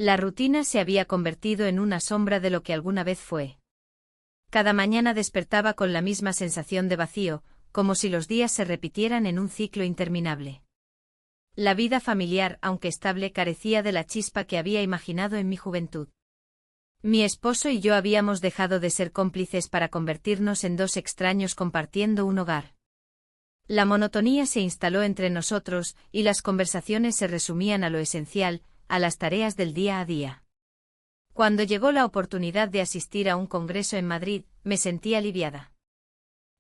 La rutina se había convertido en una sombra de lo que alguna vez fue. Cada mañana despertaba con la misma sensación de vacío, como si los días se repitieran en un ciclo interminable. La vida familiar, aunque estable, carecía de la chispa que había imaginado en mi juventud. Mi esposo y yo habíamos dejado de ser cómplices para convertirnos en dos extraños compartiendo un hogar. La monotonía se instaló entre nosotros, y las conversaciones se resumían a lo esencial, a las tareas del día a día. Cuando llegó la oportunidad de asistir a un congreso en Madrid, me sentí aliviada.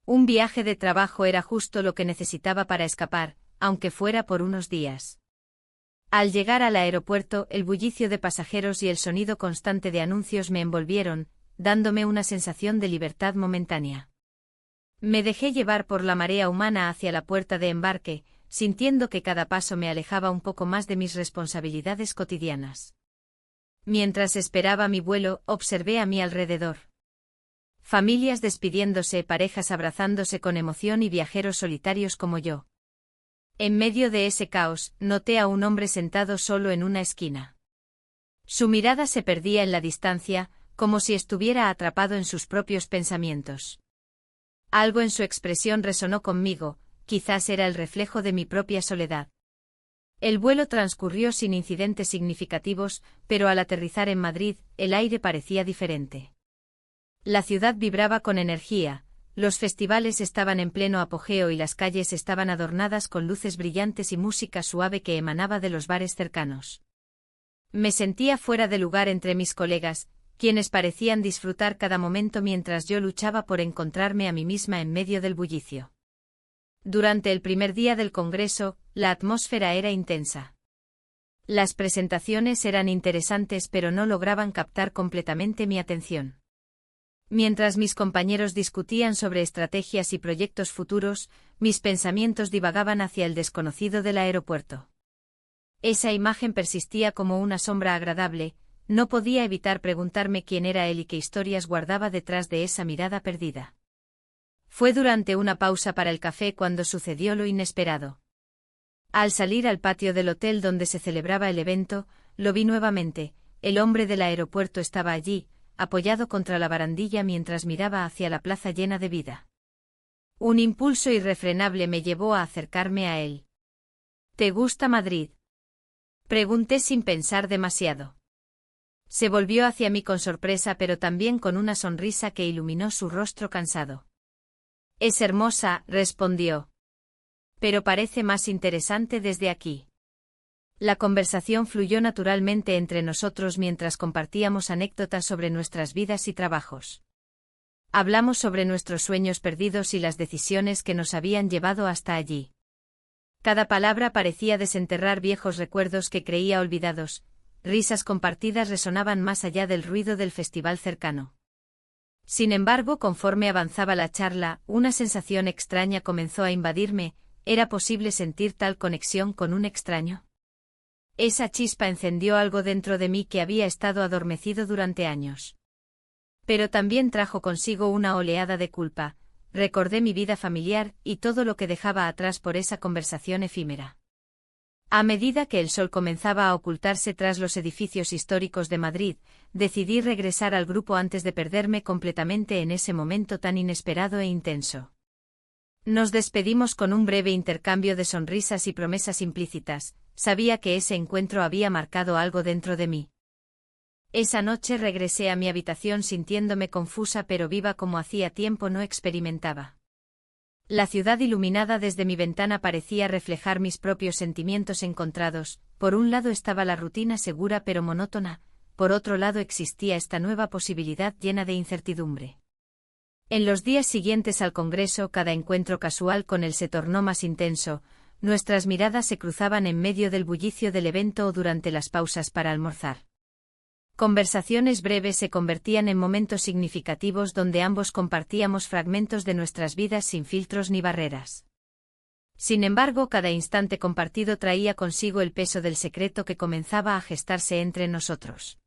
Un viaje de trabajo era justo lo que necesitaba para escapar, aunque fuera por unos días. Al llegar al aeropuerto, el bullicio de pasajeros y el sonido constante de anuncios me envolvieron, dándome una sensación de libertad momentánea. Me dejé llevar por la marea humana hacia la puerta de embarque, sintiendo que cada paso me alejaba un poco más de mis responsabilidades cotidianas. Mientras esperaba mi vuelo, observé a mi alrededor. Familias despidiéndose, parejas abrazándose con emoción y viajeros solitarios como yo. En medio de ese caos, noté a un hombre sentado solo en una esquina. Su mirada se perdía en la distancia, como si estuviera atrapado en sus propios pensamientos. Algo en su expresión resonó conmigo, quizás era el reflejo de mi propia soledad. El vuelo transcurrió sin incidentes significativos, pero al aterrizar en Madrid, el aire parecía diferente. La ciudad vibraba con energía, los festivales estaban en pleno apogeo y las calles estaban adornadas con luces brillantes y música suave que emanaba de los bares cercanos. Me sentía fuera de lugar entre mis colegas, quienes parecían disfrutar cada momento mientras yo luchaba por encontrarme a mí misma en medio del bullicio. Durante el primer día del congreso, la atmósfera era intensa. Las presentaciones eran interesantes pero no lograban captar completamente mi atención. Mientras mis compañeros discutían sobre estrategias y proyectos futuros, mis pensamientos divagaban hacia el desconocido del aeropuerto. Esa imagen persistía como una sombra agradable, no podía evitar preguntarme quién era él y qué historias guardaba detrás de esa mirada perdida. Fue durante una pausa para el café cuando sucedió lo inesperado. Al salir al patio del hotel donde se celebraba el evento, lo vi nuevamente. El hombre del aeropuerto estaba allí, apoyado contra la barandilla mientras miraba hacia la plaza llena de vida. Un impulso irrefrenable me llevó a acercarme a él. ¿Te gusta Madrid?, pregunté sin pensar demasiado. Se volvió hacia mí con sorpresa pero también con una sonrisa que iluminó su rostro cansado. Es hermosa, respondió. Pero parece más interesante desde aquí. La conversación fluyó naturalmente entre nosotros mientras compartíamos anécdotas sobre nuestras vidas y trabajos. Hablamos sobre nuestros sueños perdidos y las decisiones que nos habían llevado hasta allí. Cada palabra parecía desenterrar viejos recuerdos que creía olvidados, risas compartidas resonaban más allá del ruido del festival cercano. Sin embargo, conforme avanzaba la charla, una sensación extraña comenzó a invadirme. ¿Era posible sentir tal conexión con un extraño? Esa chispa encendió algo dentro de mí que había estado adormecido durante años. Pero también trajo consigo una oleada de culpa. Recordé mi vida familiar y todo lo que dejaba atrás por esa conversación efímera. A medida que el sol comenzaba a ocultarse tras los edificios históricos de Madrid, decidí regresar al grupo antes de perderme completamente en ese momento tan inesperado e intenso. Nos despedimos con un breve intercambio de sonrisas y promesas implícitas. Sabía que ese encuentro había marcado algo dentro de mí. Esa noche regresé a mi habitación sintiéndome confusa pero viva como hacía tiempo no experimentaba. La ciudad iluminada desde mi ventana parecía reflejar mis propios sentimientos encontrados. Por un lado estaba la rutina segura pero monótona, por otro lado existía esta nueva posibilidad llena de incertidumbre. En los días siguientes al congreso, cada encuentro casual con él se tornó más intenso. Nuestras miradas se cruzaban en medio del bullicio del evento o durante las pausas para almorzar. Conversaciones breves se convertían en momentos significativos donde ambos compartíamos fragmentos de nuestras vidas sin filtros ni barreras. Sin embargo, cada instante compartido traía consigo el peso del secreto que comenzaba a gestarse entre nosotros.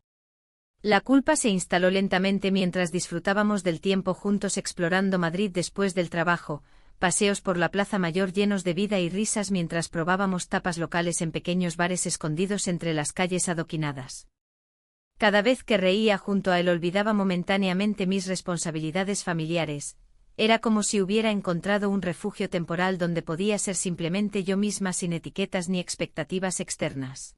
La culpa se instaló lentamente mientras disfrutábamos del tiempo juntos explorando Madrid después del trabajo, paseos por la Plaza Mayor llenos de vida y risas mientras probábamos tapas locales en pequeños bares escondidos entre las calles adoquinadas. Cada vez que reía junto a él olvidaba momentáneamente mis responsabilidades familiares. Era como si hubiera encontrado un refugio temporal donde podía ser simplemente yo misma sin etiquetas ni expectativas externas.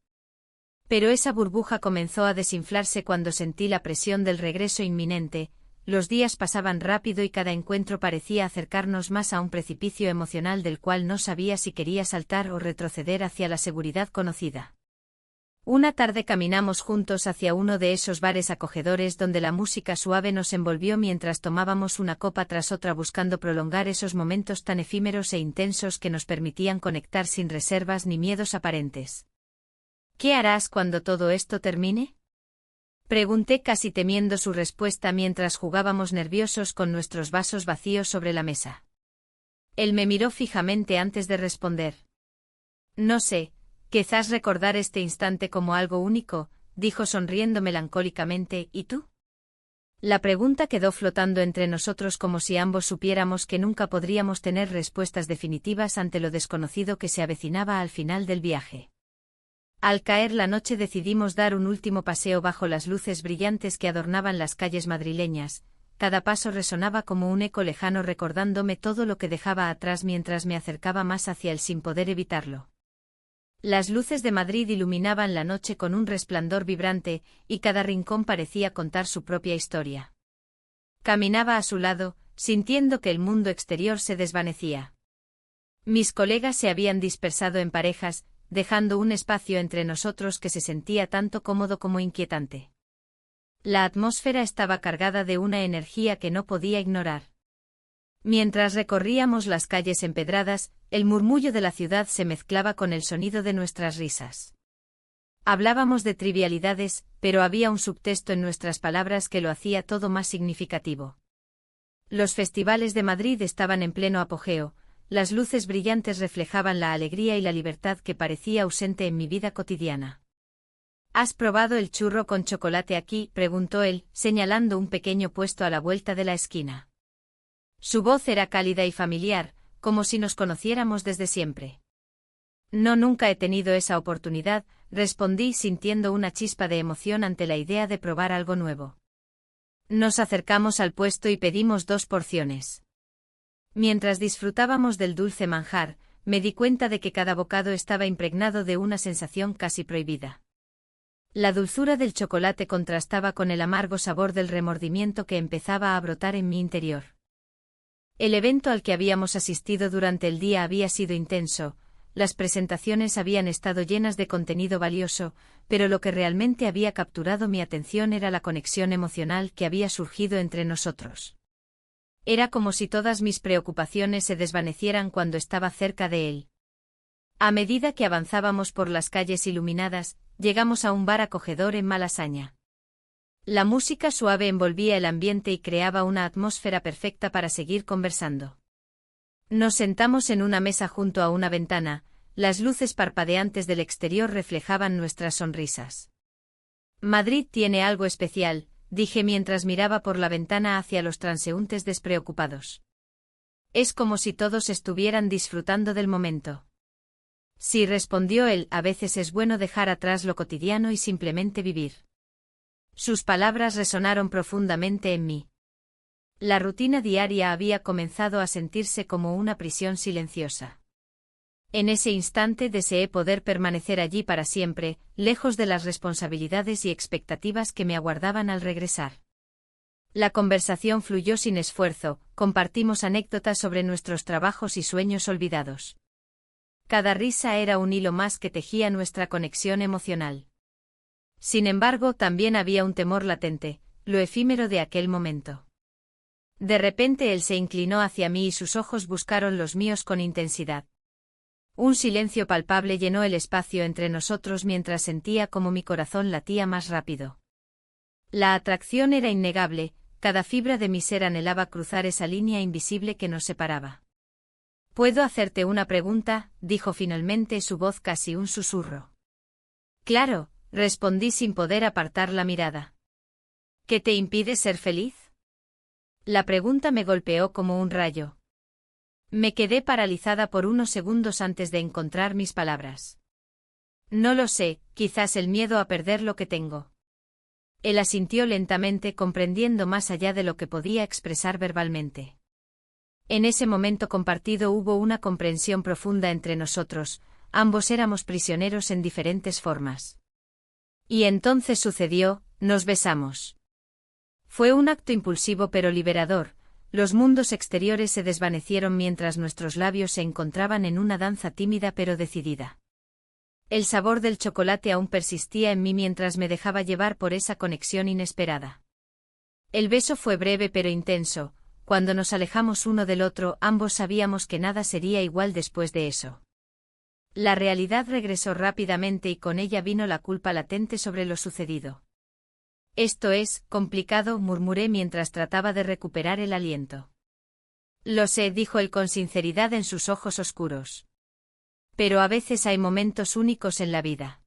Pero esa burbuja comenzó a desinflarse cuando sentí la presión del regreso inminente. Los días pasaban rápido y cada encuentro parecía acercarnos más a un precipicio emocional del cual no sabía si quería saltar o retroceder hacia la seguridad conocida. Una tarde caminamos juntos hacia uno de esos bares acogedores donde la música suave nos envolvió mientras tomábamos una copa tras otra buscando prolongar esos momentos tan efímeros e intensos que nos permitían conectar sin reservas ni miedos aparentes. ¿Qué harás cuando todo esto termine? Pregunté casi temiendo su respuesta mientras jugábamos nerviosos con nuestros vasos vacíos sobre la mesa. Él me miró fijamente antes de responder. No sé, quizás recordar este instante como algo único, dijo sonriendo melancólicamente, ¿y tú? La pregunta quedó flotando entre nosotros como si ambos supiéramos que nunca podríamos tener respuestas definitivas ante lo desconocido que se avecinaba al final del viaje. Al caer la noche decidimos dar un último paseo bajo las luces brillantes que adornaban las calles madrileñas. Cada paso resonaba como un eco lejano recordándome todo lo que dejaba atrás mientras me acercaba más hacia él sin poder evitarlo. Las luces de Madrid iluminaban la noche con un resplandor vibrante, y cada rincón parecía contar su propia historia. Caminaba a su lado, sintiendo que el mundo exterior se desvanecía. Mis colegas se habían dispersado en parejas, dejando un espacio entre nosotros que se sentía tanto cómodo como inquietante. La atmósfera estaba cargada de una energía que no podía ignorar. Mientras recorríamos las calles empedradas, el murmullo de la ciudad se mezclaba con el sonido de nuestras risas. Hablábamos de trivialidades, pero había un subtexto en nuestras palabras que lo hacía todo más significativo. Los festivales de Madrid estaban en pleno apogeo. Las luces brillantes reflejaban la alegría y la libertad que parecía ausente en mi vida cotidiana. ¿Has probado el churro con chocolate aquí?, preguntó él, señalando un pequeño puesto a la vuelta de la esquina. Su voz era cálida y familiar, como si nos conociéramos desde siempre. No, nunca he tenido esa oportunidad, respondí sintiendo una chispa de emoción ante la idea de probar algo nuevo. Nos acercamos al puesto y pedimos 2 porciones. Mientras disfrutábamos del dulce manjar, me di cuenta de que cada bocado estaba impregnado de una sensación casi prohibida. La dulzura del chocolate contrastaba con el amargo sabor del remordimiento que empezaba a brotar en mi interior. El evento al que habíamos asistido durante el día había sido intenso, las presentaciones habían estado llenas de contenido valioso, pero lo que realmente había capturado mi atención era la conexión emocional que había surgido entre nosotros. Era como si todas mis preocupaciones se desvanecieran cuando estaba cerca de él. A medida que avanzábamos por las calles iluminadas, llegamos a un bar acogedor en Malasaña. La música suave envolvía el ambiente y creaba una atmósfera perfecta para seguir conversando. Nos sentamos en una mesa junto a una ventana, las luces parpadeantes del exterior reflejaban nuestras sonrisas. Madrid tiene algo especial, dije mientras miraba por la ventana hacia los transeúntes despreocupados. Es como si todos estuvieran disfrutando del momento. Sí, respondió él, a veces es bueno dejar atrás lo cotidiano y simplemente vivir. Sus palabras resonaron profundamente en mí. La rutina diaria había comenzado a sentirse como una prisión silenciosa. En ese instante deseé poder permanecer allí para siempre, lejos de las responsabilidades y expectativas que me aguardaban al regresar. La conversación fluyó sin esfuerzo, compartimos anécdotas sobre nuestros trabajos y sueños olvidados. Cada risa era un hilo más que tejía nuestra conexión emocional. Sin embargo, también había un temor latente, lo efímero de aquel momento. De repente él se inclinó hacia mí y sus ojos buscaron los míos con intensidad. Un silencio palpable llenó el espacio entre nosotros mientras sentía como mi corazón latía más rápido. La atracción era innegable, cada fibra de mi ser anhelaba cruzar esa línea invisible que nos separaba. «¿Puedo hacerte una pregunta?», dijo finalmente, su voz casi un susurro. «Claro», respondí sin poder apartar la mirada. «¿Qué te impide ser feliz?». La pregunta me golpeó como un rayo. Me quedé paralizada por unos segundos antes de encontrar mis palabras. No lo sé, quizás el miedo a perder lo que tengo. Él asintió lentamente, comprendiendo más allá de lo que podía expresar verbalmente. En ese momento compartido hubo una comprensión profunda entre nosotros, ambos éramos prisioneros en diferentes formas. Y entonces sucedió, nos besamos. Fue un acto impulsivo pero liberador, los mundos exteriores se desvanecieron mientras nuestros labios se encontraban en una danza tímida pero decidida. El sabor del chocolate aún persistía en mí mientras me dejaba llevar por esa conexión inesperada. El beso fue breve pero intenso, cuando nos alejamos uno del otro ambos sabíamos que nada sería igual después de eso. La realidad regresó rápidamente y con ella vino la culpa latente sobre lo sucedido. Esto es complicado, murmuré mientras trataba de recuperar el aliento. Lo sé, dijo él con sinceridad en sus ojos oscuros. Pero a veces hay momentos únicos en la vida.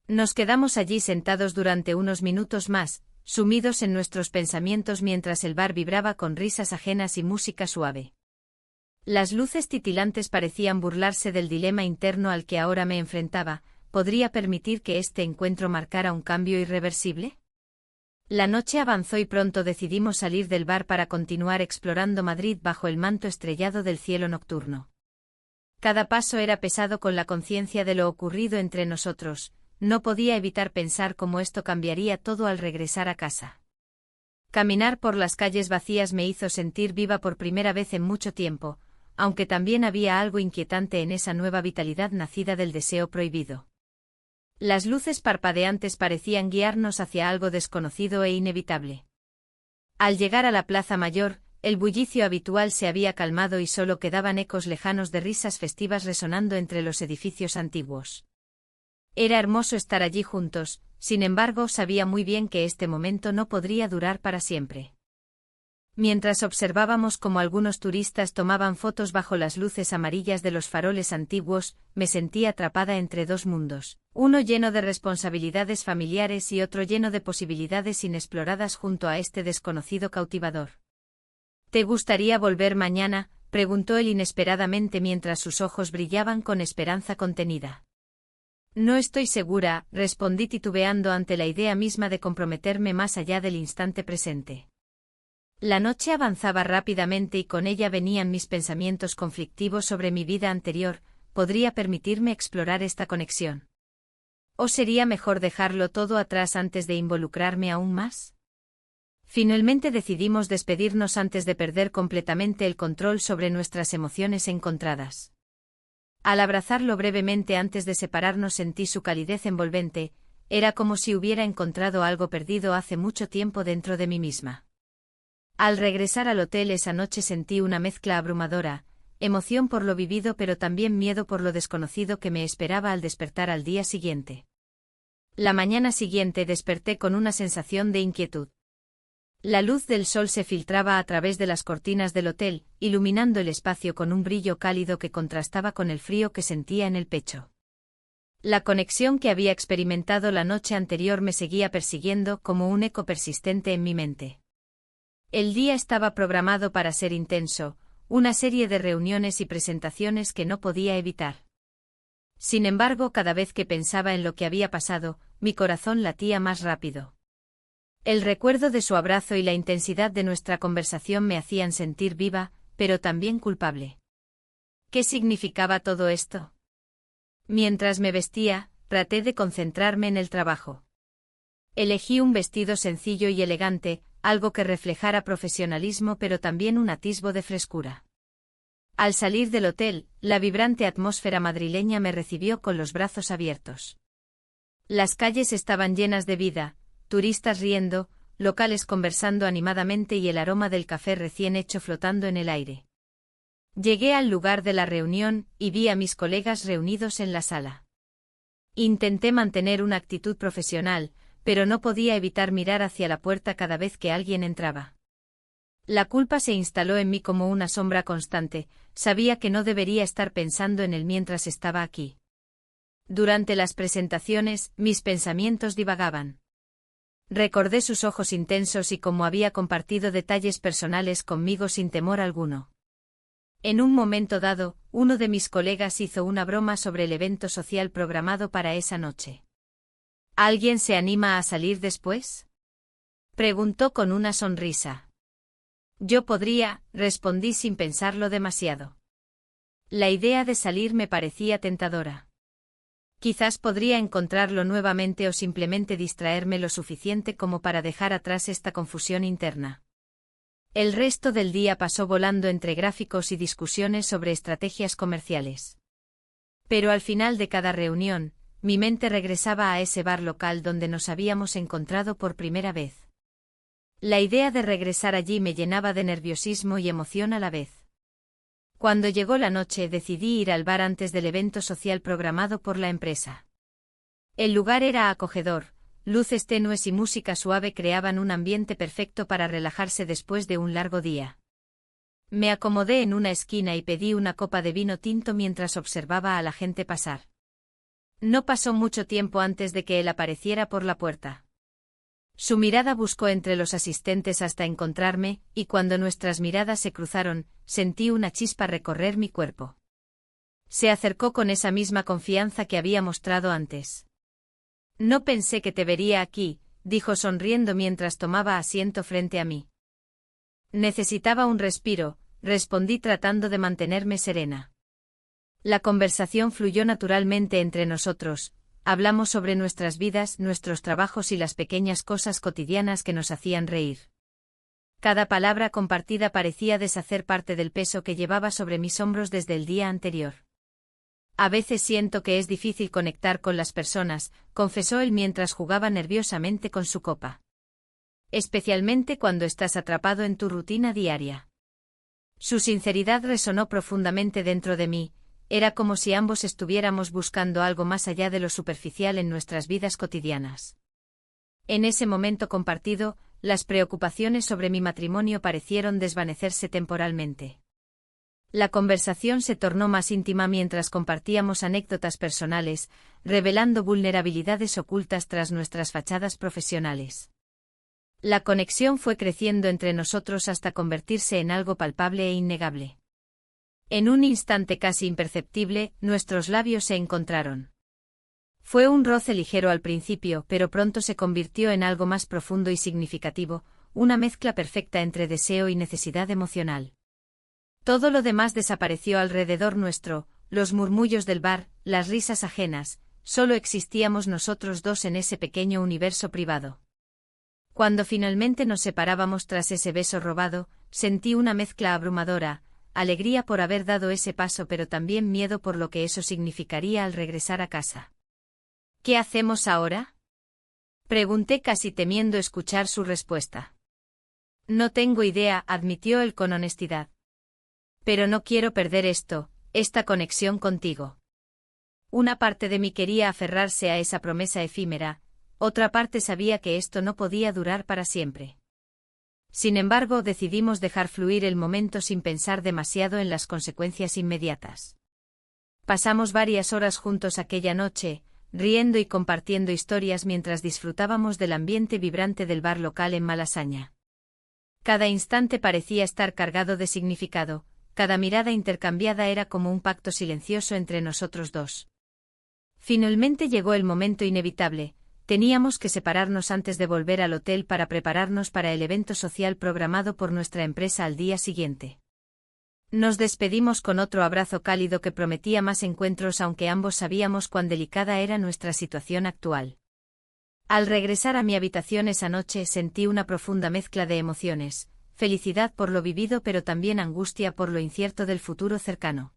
Nos quedamos allí sentados durante unos minutos más, sumidos en nuestros pensamientos mientras el bar vibraba con risas ajenas y música suave. Las luces titilantes parecían burlarse del dilema interno al que ahora me enfrentaba. ¿Podría permitir que este encuentro marcara un cambio irreversible? La noche avanzó y pronto decidimos salir del bar para continuar explorando Madrid bajo el manto estrellado del cielo nocturno. Cada paso era pesado con la conciencia de lo ocurrido entre nosotros, no podía evitar pensar cómo esto cambiaría todo al regresar a casa. Caminar por las calles vacías me hizo sentir viva por primera vez en mucho tiempo, aunque también había algo inquietante en esa nueva vitalidad nacida del deseo prohibido. Las luces parpadeantes parecían guiarnos hacia algo desconocido e inevitable. Al llegar a la Plaza Mayor, el bullicio habitual se había calmado y solo quedaban ecos lejanos de risas festivas resonando entre los edificios antiguos. Era hermoso estar allí juntos, sin embargo sabía muy bien que este momento no podría durar para siempre. Mientras observábamos cómo algunos turistas tomaban fotos bajo las luces amarillas de los faroles antiguos, me sentí atrapada entre dos mundos, uno lleno de responsabilidades familiares y otro lleno de posibilidades inexploradas junto a este desconocido cautivador. ¿Te gustaría volver mañana?, preguntó él inesperadamente mientras sus ojos brillaban con esperanza contenida. No estoy segura, respondí titubeando ante la idea misma de comprometerme más allá del instante presente. La noche avanzaba rápidamente y con ella venían mis pensamientos conflictivos sobre mi vida anterior. ¿Podría permitirme explorar esta conexión? ¿O sería mejor dejarlo todo atrás antes de involucrarme aún más? Finalmente decidimos despedirnos antes de perder completamente el control sobre nuestras emociones encontradas. Al abrazarlo brevemente antes de separarnos sentí su calidez envolvente, era como si hubiera encontrado algo perdido hace mucho tiempo dentro de mí misma. Al regresar al hotel esa noche sentí una mezcla abrumadora, emoción por lo vivido pero también miedo por lo desconocido que me esperaba al despertar al día siguiente. La mañana siguiente desperté con una sensación de inquietud. La luz del sol se filtraba a través de las cortinas del hotel, iluminando el espacio con un brillo cálido que contrastaba con el frío que sentía en el pecho. La conexión que había experimentado la noche anterior me seguía persiguiendo como un eco persistente en mi mente. El día estaba programado para ser intenso, una serie de reuniones y presentaciones que no podía evitar. Sin embargo, cada vez que pensaba en lo que había pasado, mi corazón latía más rápido. El recuerdo de su abrazo y la intensidad de nuestra conversación me hacían sentir viva, pero también culpable. ¿Qué significaba todo esto? Mientras me vestía, traté de concentrarme en el trabajo. Elegí un vestido sencillo y elegante, algo que reflejara profesionalismo pero también un atisbo de frescura. Al salir del hotel, la vibrante atmósfera madrileña me recibió con los brazos abiertos. Las calles estaban llenas de vida, turistas riendo, locales conversando animadamente y el aroma del café recién hecho flotando en el aire. Llegué al lugar de la reunión y vi a mis colegas reunidos en la sala. Intenté mantener una actitud profesional, pero no podía evitar mirar hacia la puerta cada vez que alguien entraba. La culpa se instaló en mí como una sombra constante, sabía que no debería estar pensando en él mientras estaba aquí. Durante las presentaciones, mis pensamientos divagaban. Recordé sus ojos intensos y cómo había compartido detalles personales conmigo sin temor alguno. En un momento dado, uno de mis colegas hizo una broma sobre el evento social programado para esa noche. ¿Alguien se anima a salir después? Preguntó con una sonrisa. Yo podría, respondí sin pensarlo demasiado. La idea de salir me parecía tentadora. Quizás podría encontrarlo nuevamente o simplemente distraerme lo suficiente como para dejar atrás esta confusión interna. El resto del día pasó volando entre gráficos y discusiones sobre estrategias comerciales. Pero al final de cada reunión, mi mente regresaba a ese bar local donde nos habíamos encontrado por primera vez. La idea de regresar allí me llenaba de nerviosismo y emoción a la vez. Cuando llegó la noche decidí ir al bar antes del evento social programado por la empresa. El lugar era acogedor, luces tenues y música suave creaban un ambiente perfecto para relajarse después de un largo día. Me acomodé en una esquina y pedí una copa de vino tinto mientras observaba a la gente pasar. No pasó mucho tiempo antes de que él apareciera por la puerta. Su mirada buscó entre los asistentes hasta encontrarme, y cuando nuestras miradas se cruzaron, sentí una chispa recorrer mi cuerpo. Se acercó con esa misma confianza que había mostrado antes. No pensé que te vería aquí, dijo sonriendo mientras tomaba asiento frente a mí. Necesitaba un respiro, respondí tratando de mantenerme serena. La conversación fluyó naturalmente entre nosotros. Hablamos sobre nuestras vidas, nuestros trabajos y las pequeñas cosas cotidianas que nos hacían reír. Cada palabra compartida parecía deshacer parte del peso que llevaba sobre mis hombros desde el día anterior. A veces siento que es difícil conectar con las personas, confesó él mientras jugaba nerviosamente con su copa. Especialmente cuando estás atrapado en tu rutina diaria. Su sinceridad resonó profundamente dentro de mí. Era como si ambos estuviéramos buscando algo más allá de lo superficial en nuestras vidas cotidianas. En ese momento compartido, las preocupaciones sobre mi matrimonio parecieron desvanecerse temporalmente. La conversación se tornó más íntima mientras compartíamos anécdotas personales, revelando vulnerabilidades ocultas tras nuestras fachadas profesionales. La conexión fue creciendo entre nosotros hasta convertirse en algo palpable e innegable. En un instante casi imperceptible, nuestros labios se encontraron. Fue un roce ligero al principio, pero pronto se convirtió en algo más profundo y significativo, una mezcla perfecta entre deseo y necesidad emocional. Todo lo demás desapareció alrededor nuestro, los murmullos del bar, las risas ajenas, solo existíamos nosotros dos en ese pequeño universo privado. Cuando finalmente nos separábamos tras ese beso robado, sentí una mezcla abrumadora, alegría por haber dado ese paso pero también miedo por lo que eso significaría al regresar a casa. ¿Qué hacemos ahora? Pregunté casi temiendo escuchar su respuesta. No tengo idea, admitió él con honestidad. Pero no quiero perder esta conexión contigo. Una parte de mí quería aferrarse a esa promesa efímera, otra parte sabía que esto no podía durar para siempre. Sin embargo, decidimos dejar fluir el momento sin pensar demasiado en las consecuencias inmediatas. Pasamos varias horas juntos aquella noche, riendo y compartiendo historias mientras disfrutábamos del ambiente vibrante del bar local en Malasaña. Cada instante parecía estar cargado de significado, cada mirada intercambiada era como un pacto silencioso entre nosotros dos. Finalmente llegó el momento inevitable. Teníamos que separarnos antes de volver al hotel para prepararnos para el evento social programado por nuestra empresa al día siguiente. Nos despedimos con otro abrazo cálido que prometía más encuentros aunque ambos sabíamos cuán delicada era nuestra situación actual. Al regresar a mi habitación esa noche sentí una profunda mezcla de emociones, felicidad por lo vivido pero también angustia por lo incierto del futuro cercano.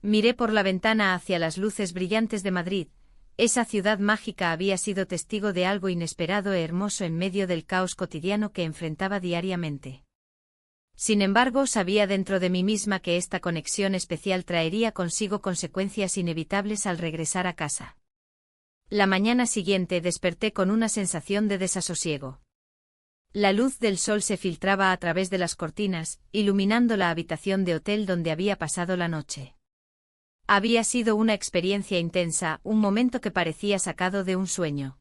Miré por la ventana hacia las luces brillantes de Madrid. Esa ciudad mágica había sido testigo de algo inesperado e hermoso en medio del caos cotidiano que enfrentaba diariamente. Sin embargo, sabía dentro de mí misma que esta conexión especial traería consigo consecuencias inevitables al regresar a casa. La mañana siguiente desperté con una sensación de desasosiego. La luz del sol se filtraba a través de las cortinas, iluminando la habitación de hotel donde había pasado la noche. Había sido una experiencia intensa, un momento que parecía sacado de un sueño.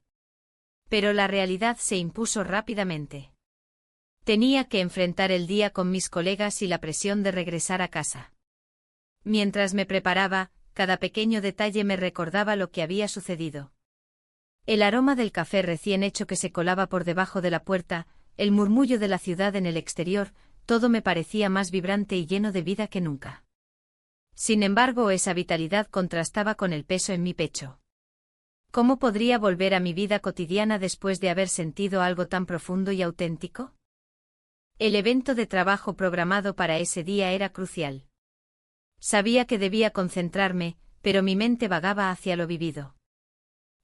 Pero la realidad se impuso rápidamente. Tenía que enfrentar el día con mis colegas y la presión de regresar a casa. Mientras me preparaba, cada pequeño detalle me recordaba lo que había sucedido. El aroma del café recién hecho que se colaba por debajo de la puerta, el murmullo de la ciudad en el exterior, todo me parecía más vibrante y lleno de vida que nunca. Sin embargo, esa vitalidad contrastaba con el peso en mi pecho. ¿Cómo podría volver a mi vida cotidiana después de haber sentido algo tan profundo y auténtico? El evento de trabajo programado para ese día era crucial. Sabía que debía concentrarme, pero mi mente vagaba hacia lo vivido.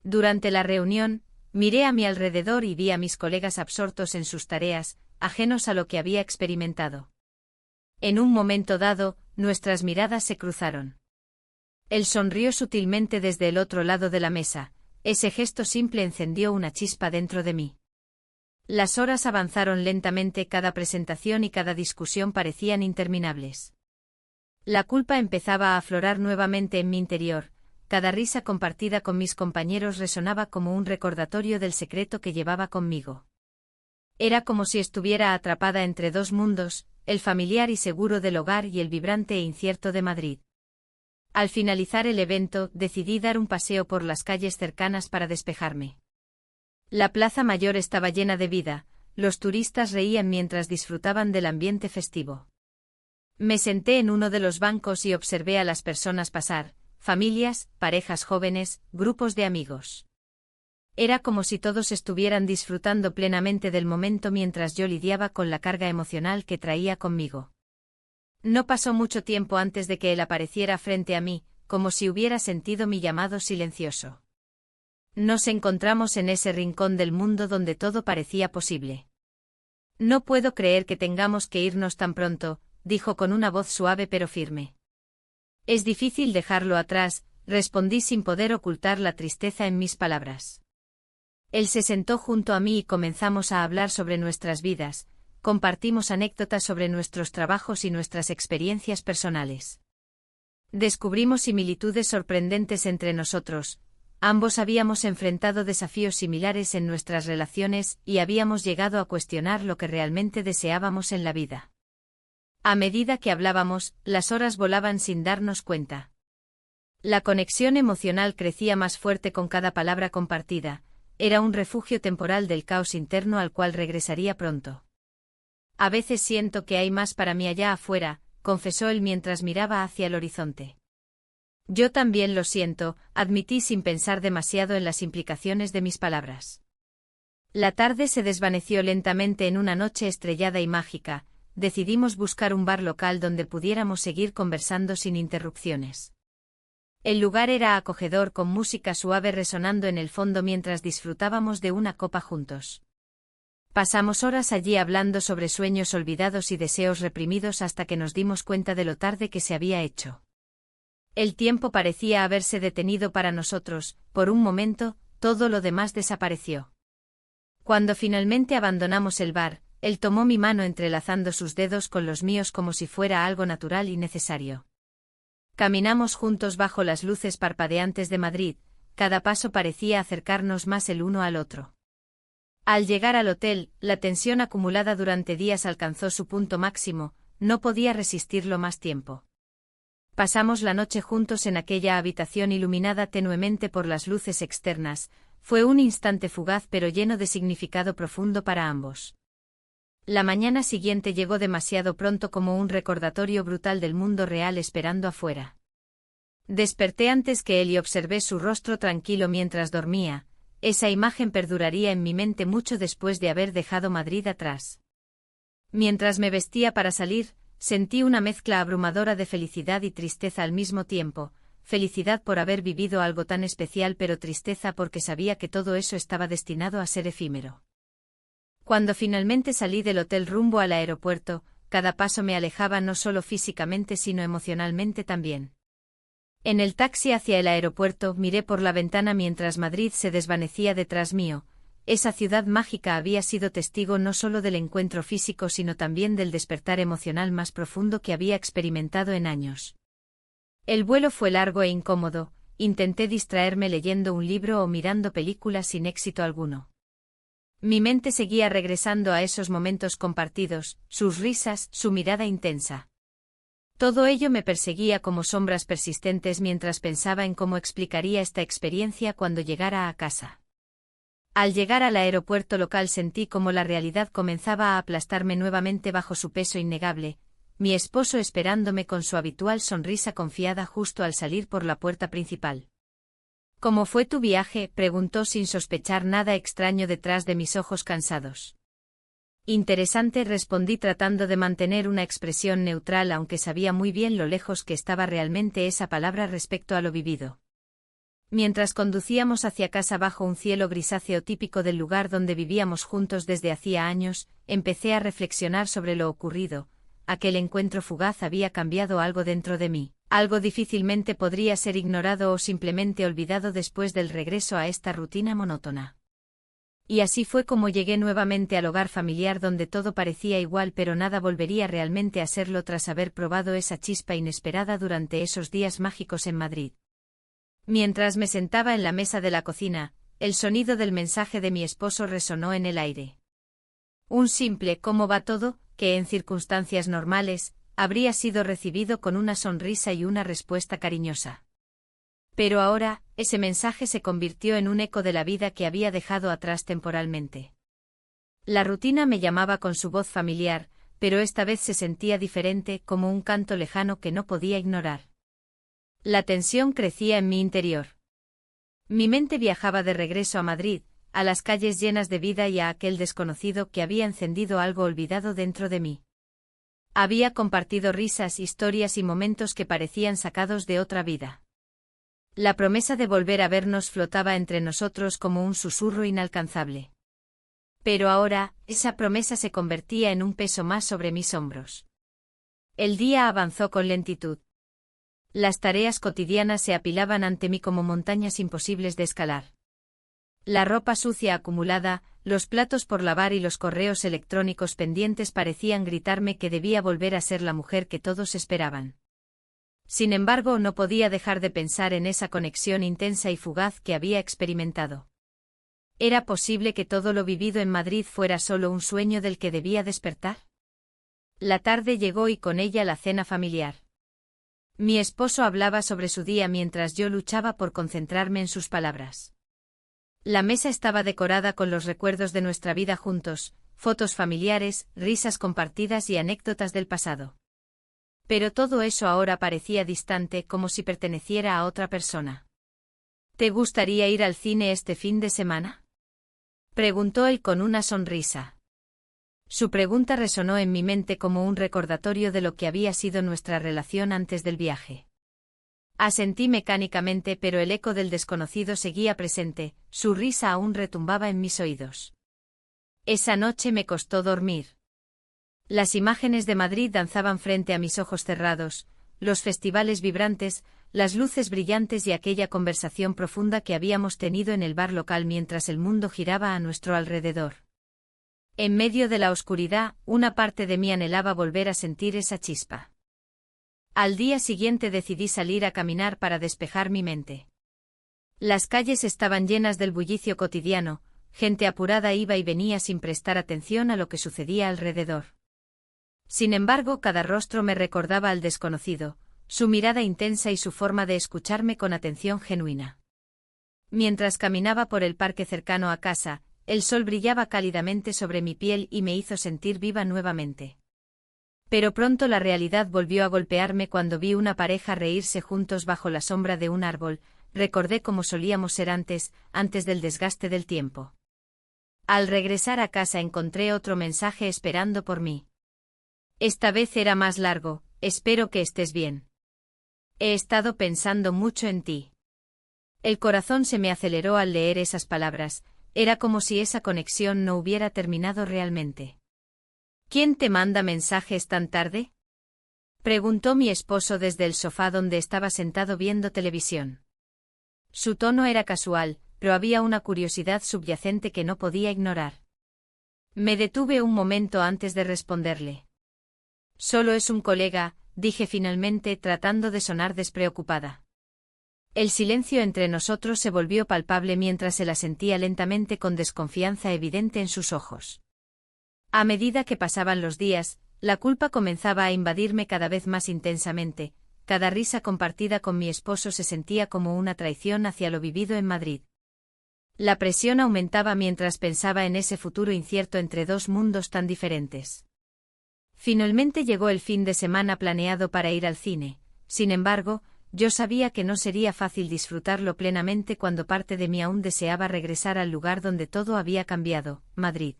Durante la reunión, miré a mi alrededor y vi a mis colegas absortos en sus tareas, ajenos a lo que había experimentado. En un momento dado, nuestras miradas se cruzaron. Él sonrió sutilmente desde el otro lado de la mesa. Ese gesto simple encendió una chispa dentro de mí. Las horas avanzaron lentamente, cada presentación y cada discusión parecían interminables. La culpa empezaba a aflorar nuevamente en mi interior. Cada risa compartida con mis compañeros resonaba como un recordatorio del secreto que llevaba conmigo. Era como si estuviera atrapada entre dos mundos, el familiar y seguro del hogar y el vibrante e incierto de Madrid. Al finalizar el evento, decidí dar un paseo por las calles cercanas para despejarme. La Plaza Mayor estaba llena de vida, los turistas reían mientras disfrutaban del ambiente festivo. Me senté en uno de los bancos y observé a las personas pasar. Familias, parejas jóvenes, grupos de amigos. Era como si todos estuvieran disfrutando plenamente del momento mientras yo lidiaba con la carga emocional que traía conmigo. No pasó mucho tiempo antes de que él apareciera frente a mí, como si hubiera sentido mi llamado silencioso. Nos encontramos en ese rincón del mundo donde todo parecía posible. No puedo creer que tengamos que irnos tan pronto, dijo con una voz suave pero firme. Es difícil dejarlo atrás, respondí sin poder ocultar la tristeza en mis palabras. Él se sentó junto a mí y comenzamos a hablar sobre nuestras vidas, compartimos anécdotas sobre nuestros trabajos y nuestras experiencias personales. Descubrimos similitudes sorprendentes entre nosotros, ambos habíamos enfrentado desafíos similares en nuestras relaciones y habíamos llegado a cuestionar lo que realmente deseábamos en la vida. A medida que hablábamos, las horas volaban sin darnos cuenta. La conexión emocional crecía más fuerte con cada palabra compartida, era un refugio temporal del caos interno al cual regresaría pronto. A veces siento que hay más para mí allá afuera, confesó él mientras miraba hacia el horizonte. Yo también lo siento, admití sin pensar demasiado en las implicaciones de mis palabras. La tarde se desvaneció lentamente en una noche estrellada y mágica. Decidimos buscar un bar local donde pudiéramos seguir conversando sin interrupciones. El lugar era acogedor con música suave resonando en el fondo mientras disfrutábamos de una copa juntos. Pasamos horas allí hablando sobre sueños olvidados y deseos reprimidos hasta que nos dimos cuenta de lo tarde que se había hecho. El tiempo parecía haberse detenido para nosotros, por un momento, todo lo demás desapareció. Cuando finalmente abandonamos el bar, él tomó mi mano entrelazando sus dedos con los míos como si fuera algo natural y necesario. Caminamos juntos bajo las luces parpadeantes de Madrid, cada paso parecía acercarnos más el uno al otro. Al llegar al hotel, la tensión acumulada durante días alcanzó su punto máximo, no podía resistirlo más tiempo. Pasamos la noche juntos en aquella habitación iluminada tenuemente por las luces externas, fue un instante fugaz pero lleno de significado profundo para ambos. La mañana siguiente llegó demasiado pronto como un recordatorio brutal del mundo real esperando afuera. Desperté antes que él y observé su rostro tranquilo mientras dormía, esa imagen perduraría en mi mente mucho después de haber dejado Madrid atrás. Mientras me vestía para salir, sentí una mezcla abrumadora de felicidad y tristeza al mismo tiempo, felicidad por haber vivido algo tan especial pero tristeza porque sabía que todo eso estaba destinado a ser efímero. Cuando finalmente salí del hotel rumbo al aeropuerto, cada paso me alejaba no solo físicamente sino emocionalmente también. En el taxi hacia el aeropuerto miré por la ventana mientras Madrid se desvanecía detrás mío. Esa ciudad mágica había sido testigo no solo del encuentro físico sino también del despertar emocional más profundo que había experimentado en años. El vuelo fue largo e incómodo, intenté distraerme leyendo un libro o mirando películas sin éxito alguno. Mi mente seguía regresando a esos momentos compartidos, sus risas, su mirada intensa. Todo ello me perseguía como sombras persistentes mientras pensaba en cómo explicaría esta experiencia cuando llegara a casa. Al llegar al aeropuerto local sentí como la realidad comenzaba a aplastarme nuevamente bajo su peso innegable, mi esposo esperándome con su habitual sonrisa confiada justo al salir por la puerta principal. ¿Cómo fue tu viaje?, preguntó sin sospechar nada extraño detrás de mis ojos cansados. Interesante, respondí tratando de mantener una expresión neutral aunque sabía muy bien lo lejos que estaba realmente esa palabra respecto a lo vivido. Mientras conducíamos hacia casa bajo un cielo grisáceo típico del lugar donde vivíamos juntos desde hacía años, empecé a reflexionar sobre lo ocurrido. Aquel encuentro fugaz había cambiado algo dentro de mí, algo difícilmente podría ser ignorado o simplemente olvidado después del regreso a esta rutina monótona. Y así fue como llegué nuevamente al hogar familiar donde todo parecía igual pero nada volvería realmente a serlo tras haber probado esa chispa inesperada durante esos días mágicos en Madrid. Mientras me sentaba en la mesa de la cocina, el sonido del mensaje de mi esposo resonó en el aire. Un simple «¿Cómo va todo?», que en circunstancias normales, habría sido recibido con una sonrisa y una respuesta cariñosa. Pero ahora, ese mensaje se convirtió en un eco de la vida que había dejado atrás temporalmente. La rutina me llamaba con su voz familiar, pero esta vez se sentía diferente, como un canto lejano que no podía ignorar. La tensión crecía en mi interior. Mi mente viajaba de regreso a Madrid, a las calles llenas de vida y a aquel desconocido que había encendido algo olvidado dentro de mí. Había compartido risas, historias y momentos que parecían sacados de otra vida. La promesa de volver a vernos flotaba entre nosotros como un susurro inalcanzable. Pero ahora, esa promesa se convertía en un peso más sobre mis hombros. El día avanzó con lentitud. Las tareas cotidianas se apilaban ante mí como montañas imposibles de escalar. La ropa sucia acumulada, los platos por lavar y los correos electrónicos pendientes parecían gritarme que debía volver a ser la mujer que todos esperaban. Sin embargo, no podía dejar de pensar en esa conexión intensa y fugaz que había experimentado. ¿Era posible que todo lo vivido en Madrid fuera solo un sueño del que debía despertar? La tarde llegó y con ella la cena familiar. Mi esposo hablaba sobre su día mientras yo luchaba por concentrarme en sus palabras. La mesa estaba decorada con los recuerdos de nuestra vida juntos, fotos familiares, risas compartidas y anécdotas del pasado. Pero todo eso ahora parecía distante, como si perteneciera a otra persona. ¿Te gustaría ir al cine este fin de semana?, preguntó él con una sonrisa. Su pregunta resonó en mi mente como un recordatorio de lo que había sido nuestra relación antes del viaje. Asentí mecánicamente, pero el eco del desconocido seguía presente, su risa aún retumbaba en mis oídos. Esa noche me costó dormir. Las imágenes de Madrid danzaban frente a mis ojos cerrados, los festivales vibrantes, las luces brillantes y aquella conversación profunda que habíamos tenido en el bar local mientras el mundo giraba a nuestro alrededor. En medio de la oscuridad, una parte de mí anhelaba volver a sentir esa chispa. Al día siguiente decidí salir a caminar para despejar mi mente. Las calles estaban llenas del bullicio cotidiano, gente apurada iba y venía sin prestar atención a lo que sucedía alrededor. Sin embargo, cada rostro me recordaba al desconocido, su mirada intensa y su forma de escucharme con atención genuina. Mientras caminaba por el parque cercano a casa, el sol brillaba cálidamente sobre mi piel y me hizo sentir viva nuevamente. Pero pronto la realidad volvió a golpearme cuando vi una pareja reírse juntos bajo la sombra de un árbol. Recordé cómo solíamos ser antes del desgaste del tiempo. Al regresar a casa encontré otro mensaje esperando por mí. Esta vez era más largo: espero que estés bien. He estado pensando mucho en ti. El corazón se me aceleró al leer esas palabras. Era como si esa conexión no hubiera terminado realmente. ¿Quién te manda mensajes tan tarde?, preguntó mi esposo desde el sofá donde estaba sentado viendo televisión. Su tono era casual, pero había una curiosidad subyacente que no podía ignorar. Me detuve un momento antes de responderle. Solo es un colega, dije finalmente tratando de sonar despreocupada. El silencio entre nosotros se volvió palpable mientras él asentía lentamente con desconfianza evidente en sus ojos. A medida que pasaban los días, la culpa comenzaba a invadirme cada vez más intensamente. Cada risa compartida con mi esposo se sentía como una traición hacia lo vivido en Madrid. La presión aumentaba mientras pensaba en ese futuro incierto entre dos mundos tan diferentes. Finalmente llegó el fin de semana planeado para ir al cine. Sin embargo, yo sabía que no sería fácil disfrutarlo plenamente cuando parte de mí aún deseaba regresar al lugar donde todo había cambiado, Madrid.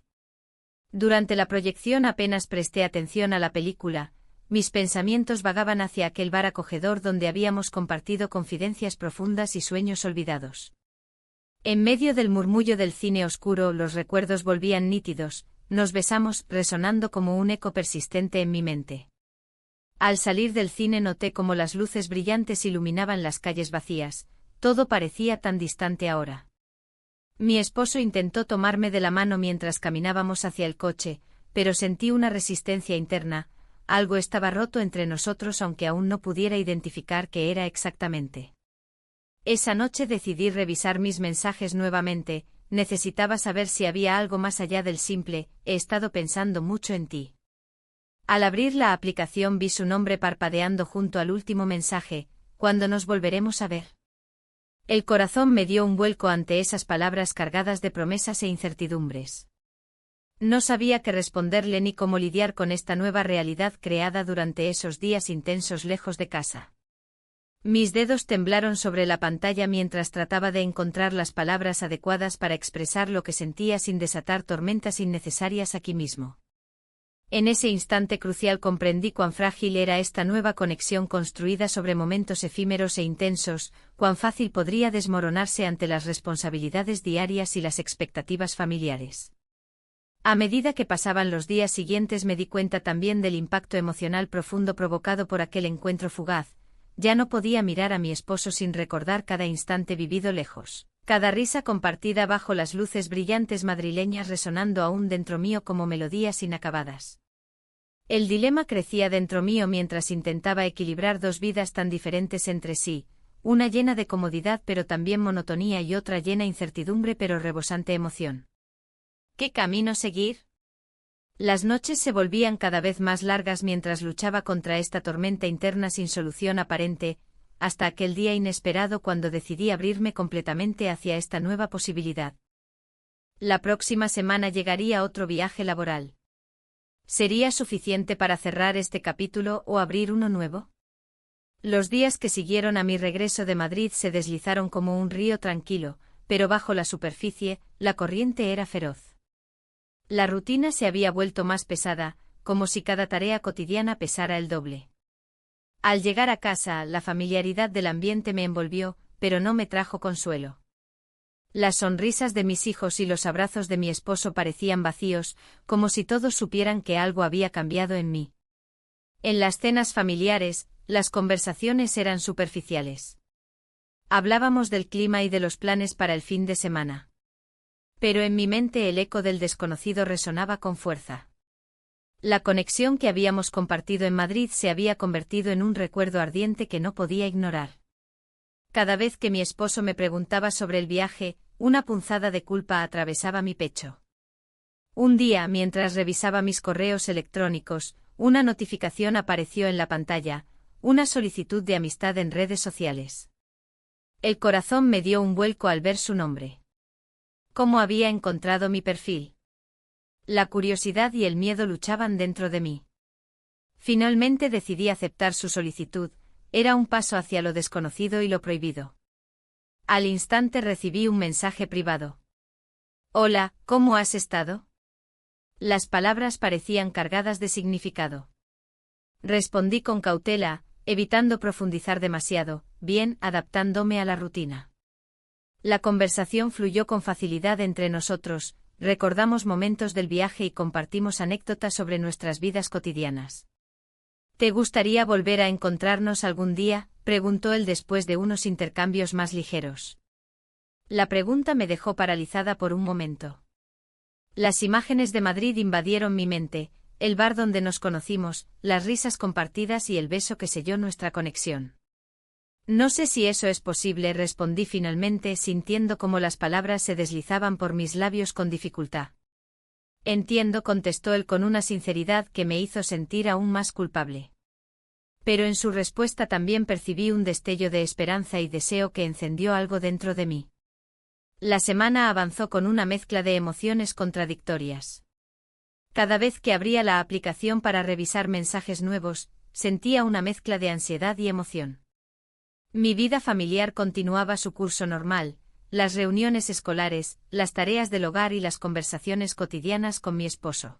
Durante la proyección apenas presté atención a la película, mis pensamientos vagaban hacia aquel bar acogedor donde habíamos compartido confidencias profundas y sueños olvidados. En medio del murmullo del cine oscuro los recuerdos volvían nítidos, nos besamos, resonando como un eco persistente en mi mente. Al salir del cine noté cómo las luces brillantes iluminaban las calles vacías, todo parecía tan distante ahora. Mi esposo intentó tomarme de la mano mientras caminábamos hacia el coche, pero sentí una resistencia interna, algo estaba roto entre nosotros aunque aún no pudiera identificar qué era exactamente. Esa noche decidí revisar mis mensajes nuevamente, necesitaba saber si había algo más allá del simple, he estado pensando mucho en ti. Al abrir la aplicación vi su nombre parpadeando junto al último mensaje, ¿cuándo nos volveremos a ver? El corazón me dio un vuelco ante esas palabras cargadas de promesas e incertidumbres. No sabía qué responderle ni cómo lidiar con esta nueva realidad creada durante esos días intensos lejos de casa. Mis dedos temblaron sobre la pantalla mientras trataba de encontrar las palabras adecuadas para expresar lo que sentía sin desatar tormentas innecesarias aquí mismo. En ese instante crucial comprendí cuán frágil era esta nueva conexión construida sobre momentos efímeros e intensos, cuán fácil podría desmoronarse ante las responsabilidades diarias y las expectativas familiares. A medida que pasaban los días siguientes me di cuenta también del impacto emocional profundo provocado por aquel encuentro fugaz. Ya no podía mirar a mi esposo sin recordar cada instante vivido lejos, cada risa compartida bajo las luces brillantes madrileñas resonando aún dentro mío como melodías inacabadas. El dilema crecía dentro mío mientras intentaba equilibrar dos vidas tan diferentes entre sí, una llena de comodidad pero también monotonía y otra llena de incertidumbre pero rebosante emoción. ¿Qué camino seguir? Las noches se volvían cada vez más largas mientras luchaba contra esta tormenta interna sin solución aparente, hasta aquel día inesperado cuando decidí abrirme completamente hacia esta nueva posibilidad. La próxima semana llegaría otro viaje laboral. ¿Sería suficiente para cerrar este capítulo o abrir uno nuevo? Los días que siguieron a mi regreso de Madrid se deslizaron como un río tranquilo, pero bajo la superficie, la corriente era feroz. La rutina se había vuelto más pesada, como si cada tarea cotidiana pesara el doble. Al llegar a casa, la familiaridad del ambiente me envolvió, pero no me trajo consuelo. Las sonrisas de mis hijos y los abrazos de mi esposo parecían vacíos, como si todos supieran que algo había cambiado en mí. En las cenas familiares, las conversaciones eran superficiales. Hablábamos del clima y de los planes para el fin de semana. Pero en mi mente el eco del desconocido resonaba con fuerza. La conexión que habíamos compartido en Madrid se había convertido en un recuerdo ardiente que no podía ignorar. Cada vez que mi esposo me preguntaba sobre el viaje, una punzada de culpa atravesaba mi pecho. Un día, mientras revisaba mis correos electrónicos, una notificación apareció en la pantalla, una solicitud de amistad en redes sociales. El corazón me dio un vuelco al ver su nombre. ¿Cómo había encontrado mi perfil? La curiosidad y el miedo luchaban dentro de mí. Finalmente decidí aceptar su solicitud, era un paso hacia lo desconocido y lo prohibido. Al instante recibí un mensaje privado. Hola, ¿cómo has estado? Las palabras parecían cargadas de significado. Respondí con cautela, evitando profundizar demasiado, bien, adaptándome a la rutina. La conversación fluyó con facilidad entre nosotros, recordamos momentos del viaje y compartimos anécdotas sobre nuestras vidas cotidianas. ¿Te gustaría volver a encontrarnos algún día?, preguntó él después de unos intercambios más ligeros. La pregunta me dejó paralizada por un momento. Las imágenes de Madrid invadieron mi mente, el bar donde nos conocimos, las risas compartidas y el beso que selló nuestra conexión. No sé si eso es posible, respondí finalmente sintiendo cómo las palabras se deslizaban por mis labios con dificultad. Entiendo, contestó él con una sinceridad que me hizo sentir aún más culpable. Pero en su respuesta también percibí un destello de esperanza y deseo que encendió algo dentro de mí. La semana avanzó con una mezcla de emociones contradictorias. Cada vez que abría la aplicación para revisar mensajes nuevos, sentía una mezcla de ansiedad y emoción. Mi vida familiar continuaba su curso normal, las reuniones escolares, las tareas del hogar y las conversaciones cotidianas con mi esposo.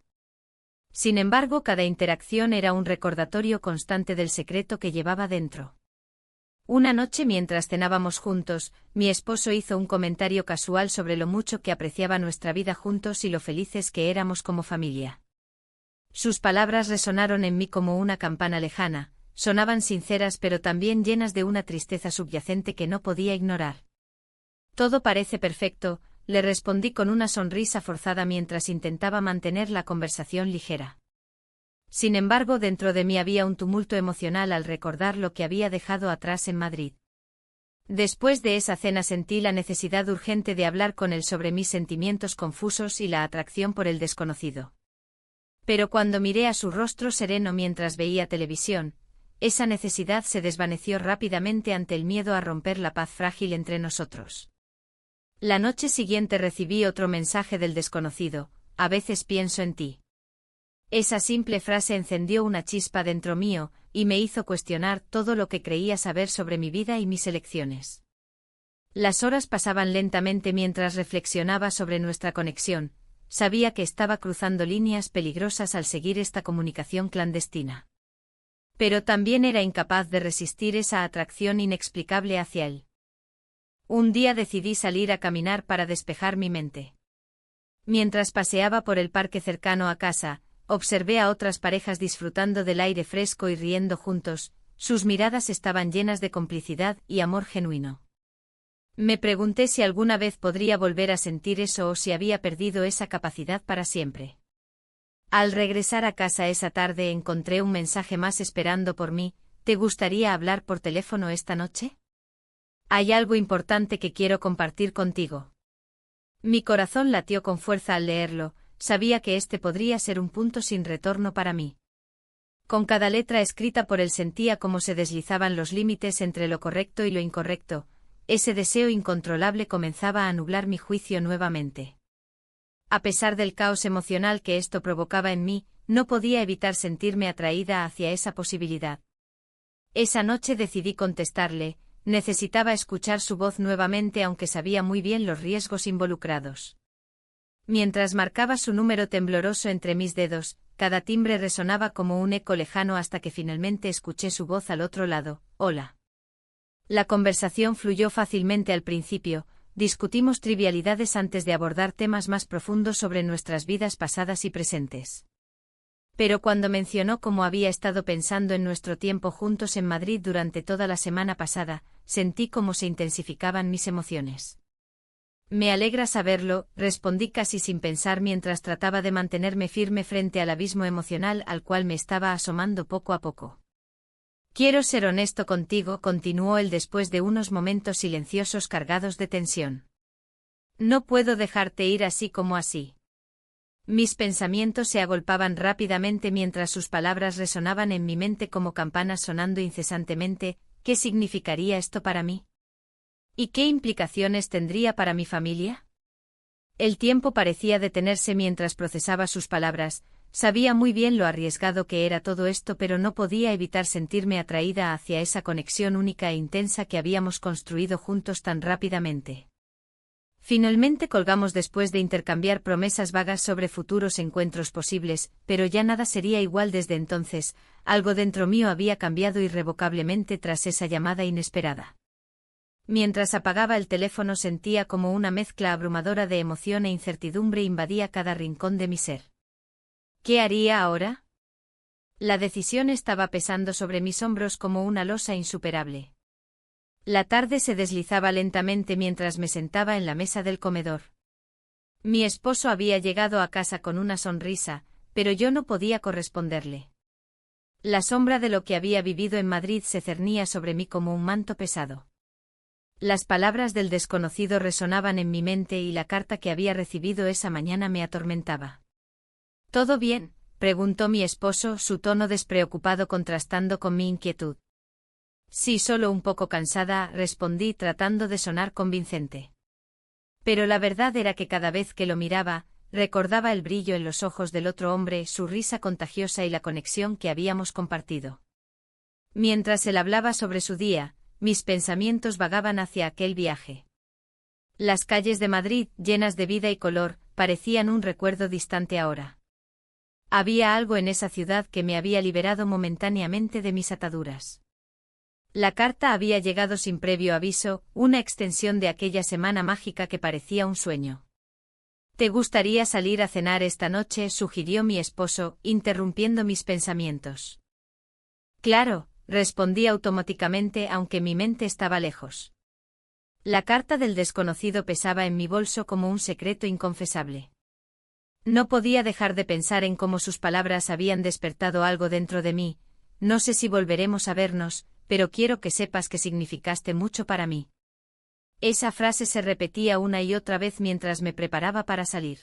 Sin embargo, cada interacción era un recordatorio constante del secreto que llevaba dentro. Una noche mientras cenábamos juntos, mi esposo hizo un comentario casual sobre lo mucho que apreciaba nuestra vida juntos y lo felices que éramos como familia. Sus palabras resonaron en mí como una campana lejana, sonaban sinceras pero también llenas de una tristeza subyacente que no podía ignorar. Todo parece perfecto, le respondí con una sonrisa forzada mientras intentaba mantener la conversación ligera. Sin embargo, dentro de mí había un tumulto emocional al recordar lo que había dejado atrás en Madrid. Después de esa cena sentí la necesidad urgente de hablar con él sobre mis sentimientos confusos y la atracción por el desconocido. Pero cuando miré a su rostro sereno mientras veía televisión, esa necesidad se desvaneció rápidamente ante el miedo a romper la paz frágil entre nosotros. La noche siguiente recibí otro mensaje del desconocido: a veces pienso en ti. Esa simple frase encendió una chispa dentro mío, y me hizo cuestionar todo lo que creía saber sobre mi vida y mis elecciones. Las horas pasaban lentamente mientras reflexionaba sobre nuestra conexión, sabía que estaba cruzando líneas peligrosas al seguir esta comunicación clandestina. Pero también era incapaz de resistir esa atracción inexplicable hacia él. Un día decidí salir a caminar para despejar mi mente. Mientras paseaba por el parque cercano a casa, observé a otras parejas disfrutando del aire fresco y riendo juntos, sus miradas estaban llenas de complicidad y amor genuino. Me pregunté si alguna vez podría volver a sentir eso o si había perdido esa capacidad para siempre. Al regresar a casa esa tarde encontré un mensaje más esperando por mí: ¿te gustaría hablar por teléfono esta noche? Hay algo importante que quiero compartir contigo. Mi corazón latió con fuerza al leerlo. Sabía que este podría ser un punto sin retorno para mí. Con cada letra escrita por él sentía cómo se deslizaban los límites entre lo correcto y lo incorrecto, ese deseo incontrolable comenzaba a nublar mi juicio nuevamente. A pesar del caos emocional que esto provocaba en mí, no podía evitar sentirme atraída hacia esa posibilidad. Esa noche decidí contestarle, necesitaba escuchar su voz nuevamente aunque sabía muy bien los riesgos involucrados. Mientras marcaba su número tembloroso entre mis dedos, cada timbre resonaba como un eco lejano hasta que finalmente escuché su voz al otro lado: hola. La conversación fluyó fácilmente al principio, discutimos trivialidades antes de abordar temas más profundos sobre nuestras vidas pasadas y presentes. Pero cuando mencionó cómo había estado pensando en nuestro tiempo juntos en Madrid durante toda la semana pasada, sentí cómo se intensificaban mis emociones. Me alegra saberlo, respondí casi sin pensar mientras trataba de mantenerme firme frente al abismo emocional al cual me estaba asomando poco a poco. Quiero ser honesto contigo, continuó él después de unos momentos silenciosos cargados de tensión. No puedo dejarte ir así como así. Mis pensamientos se agolpaban rápidamente mientras sus palabras resonaban en mi mente como campanas sonando incesantemente. ¿Qué significaría esto para mí? ¿Y qué implicaciones tendría para mi familia? El tiempo parecía detenerse mientras procesaba sus palabras. Sabía muy bien lo arriesgado que era todo esto, pero no podía evitar sentirme atraída hacia esa conexión única e intensa que habíamos construido juntos tan rápidamente. Finalmente colgamos después de intercambiar promesas vagas sobre futuros encuentros posibles, pero ya nada sería igual desde entonces. Algo dentro mío había cambiado irrevocablemente tras esa llamada inesperada. Mientras apagaba el teléfono sentía como una mezcla abrumadora de emoción e incertidumbre invadía cada rincón de mi ser. ¿Qué haría ahora? La decisión estaba pesando sobre mis hombros como una losa insuperable. La tarde se deslizaba lentamente mientras me sentaba en la mesa del comedor. Mi esposo había llegado a casa con una sonrisa, pero yo no podía corresponderle. La sombra de lo que había vivido en Madrid se cernía sobre mí como un manto pesado. Las palabras del desconocido resonaban en mi mente y la carta que había recibido esa mañana me atormentaba. ¿Todo bien?, preguntó mi esposo, su tono despreocupado contrastando con mi inquietud. Sí, solo un poco cansada, respondí tratando de sonar convincente. Pero la verdad era que cada vez que lo miraba, recordaba el brillo en los ojos del otro hombre, su risa contagiosa y la conexión que habíamos compartido. Mientras él hablaba sobre su día, mis pensamientos vagaban hacia aquel viaje. Las calles de Madrid, llenas de vida y color, parecían un recuerdo distante ahora. Había algo en esa ciudad que me había liberado momentáneamente de mis ataduras. La carta había llegado sin previo aviso, una extensión de aquella semana mágica que parecía un sueño. «¿Te gustaría salir a cenar esta noche?», sugirió mi esposo, interrumpiendo mis pensamientos. «Claro», respondí automáticamente, aunque mi mente estaba lejos. La carta del desconocido pesaba en mi bolso como un secreto inconfesable. No podía dejar de pensar en cómo sus palabras habían despertado algo dentro de mí. «No sé si volveremos a vernos, pero quiero que sepas que significaste mucho para mí». Esa frase se repetía una y otra vez mientras me preparaba para salir.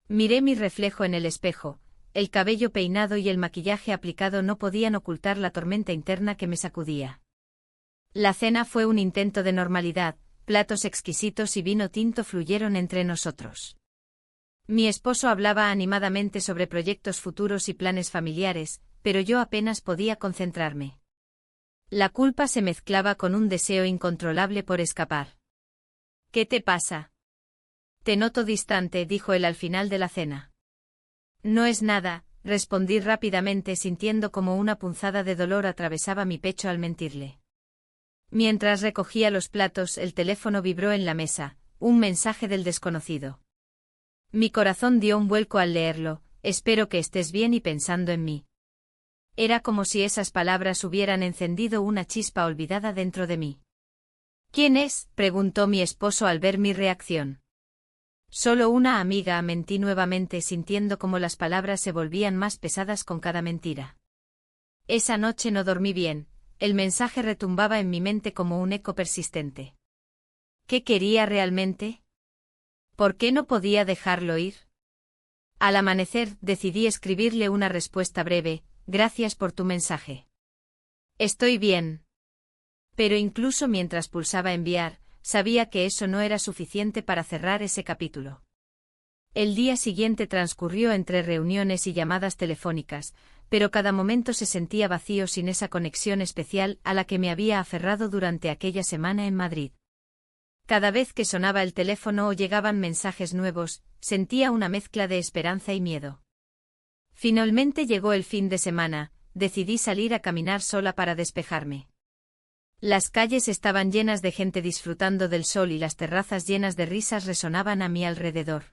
Miré mi reflejo en el espejo. El cabello peinado y el maquillaje aplicado no podían ocultar la tormenta interna que me sacudía. La cena fue un intento de normalidad, platos exquisitos y vino tinto fluyeron entre nosotros. Mi esposo hablaba animadamente sobre proyectos futuros y planes familiares, pero yo apenas podía concentrarme. La culpa se mezclaba con un deseo incontrolable por escapar. «¿Qué te pasa? Te noto distante», dijo él al final de la cena. «No es nada», respondí rápidamente sintiendo como una punzada de dolor atravesaba mi pecho al mentirle. Mientras recogía los platos, el teléfono vibró en la mesa, un mensaje del desconocido. Mi corazón dio un vuelco al leerlo. «Espero que estés bien y pensando en mí». Era como si esas palabras hubieran encendido una chispa olvidada dentro de mí. «¿Quién es?», preguntó mi esposo al ver mi reacción. «Solo una amiga», mentí nuevamente sintiendo como las palabras se volvían más pesadas con cada mentira. Esa noche no dormí bien, el mensaje retumbaba en mi mente como un eco persistente. ¿Qué quería realmente? ¿Por qué no podía dejarlo ir? Al amanecer decidí escribirle una respuesta breve: «Gracias por tu mensaje. Estoy bien». Pero incluso mientras pulsaba enviar, sabía que eso no era suficiente para cerrar ese capítulo. El día siguiente transcurrió entre reuniones y llamadas telefónicas, pero cada momento se sentía vacío sin esa conexión especial a la que me había aferrado durante aquella semana en Madrid. Cada vez que sonaba el teléfono o llegaban mensajes nuevos, sentía una mezcla de esperanza y miedo. Finalmente llegó el fin de semana, decidí salir a caminar sola para despejarme. Las calles estaban llenas de gente disfrutando del sol y las terrazas llenas de risas resonaban a mi alrededor.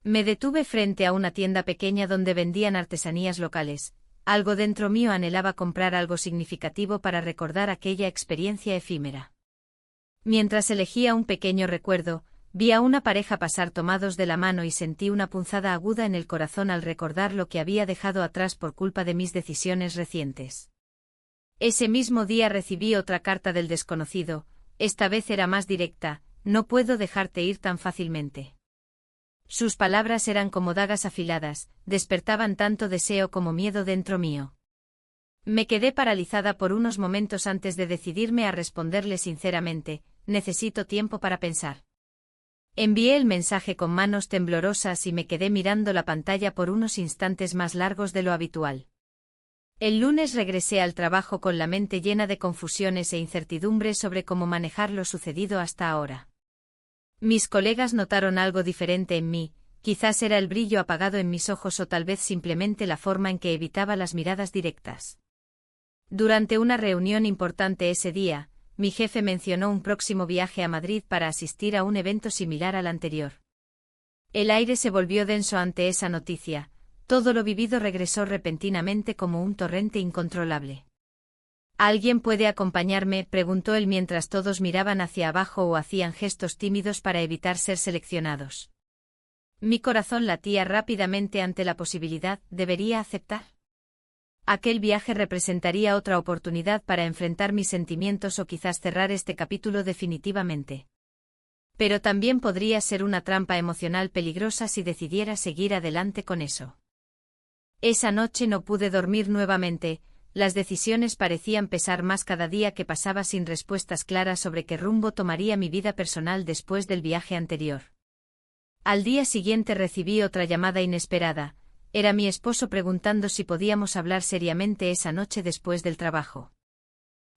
Me detuve frente a una tienda pequeña donde vendían artesanías locales. Algo dentro mío anhelaba comprar algo significativo para recordar aquella experiencia efímera. Mientras elegía un pequeño recuerdo, vi a una pareja pasar tomados de la mano y sentí una punzada aguda en el corazón al recordar lo que había dejado atrás por culpa de mis decisiones recientes. Ese mismo día recibí otra carta del desconocido, esta vez era más directa: «No puedo dejarte ir tan fácilmente». Sus palabras eran como dagas afiladas, despertaban tanto deseo como miedo dentro mío. Me quedé paralizada por unos momentos antes de decidirme a responderle sinceramente: «Necesito tiempo para pensar». Envié el mensaje con manos temblorosas y me quedé mirando la pantalla por unos instantes más largos de lo habitual. El lunes regresé al trabajo con la mente llena de confusiones e incertidumbre sobre cómo manejar lo sucedido hasta ahora. Mis colegas notaron algo diferente en mí, quizás era el brillo apagado en mis ojos o tal vez simplemente la forma en que evitaba las miradas directas. Durante una reunión importante ese día, mi jefe mencionó un próximo viaje a Madrid para asistir a un evento similar al anterior. El aire se volvió denso ante esa noticia, todo lo vivido regresó repentinamente como un torrente incontrolable. «¿Alguien puede acompañarme?», preguntó él mientras todos miraban hacia abajo o hacían gestos tímidos para evitar ser seleccionados. Mi corazón latía rápidamente ante la posibilidad: ¿debería aceptar? Aquel viaje representaría otra oportunidad para enfrentar mis sentimientos o quizás cerrar este capítulo definitivamente. Pero también podría ser una trampa emocional peligrosa si decidiera seguir adelante con eso. Esa noche no pude dormir nuevamente, las decisiones parecían pesar más cada día que pasaba sin respuestas claras sobre qué rumbo tomaría mi vida personal después del viaje anterior. Al día siguiente recibí otra llamada inesperada. Era mi esposo preguntando si podíamos hablar seriamente esa noche después del trabajo.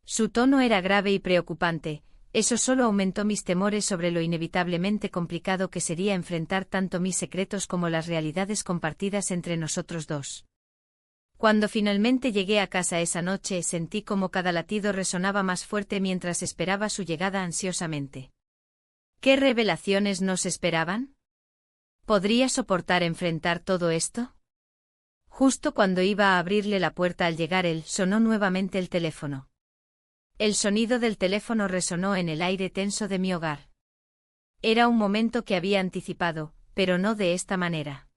Su tono era grave y preocupante. Eso solo aumentó mis temores sobre lo inevitablemente complicado que sería enfrentar tanto mis secretos como las realidades compartidas entre nosotros dos. Cuando finalmente llegué a casa esa noche, sentí como cada latido resonaba más fuerte mientras esperaba su llegada ansiosamente. ¿Qué revelaciones nos esperaban? ¿Podría soportar enfrentar todo esto? Justo cuando iba a abrirle la puerta al llegar él, sonó nuevamente el teléfono. El sonido del teléfono resonó en el aire tenso de mi hogar. Era un momento que había anticipado, pero no de esta manera.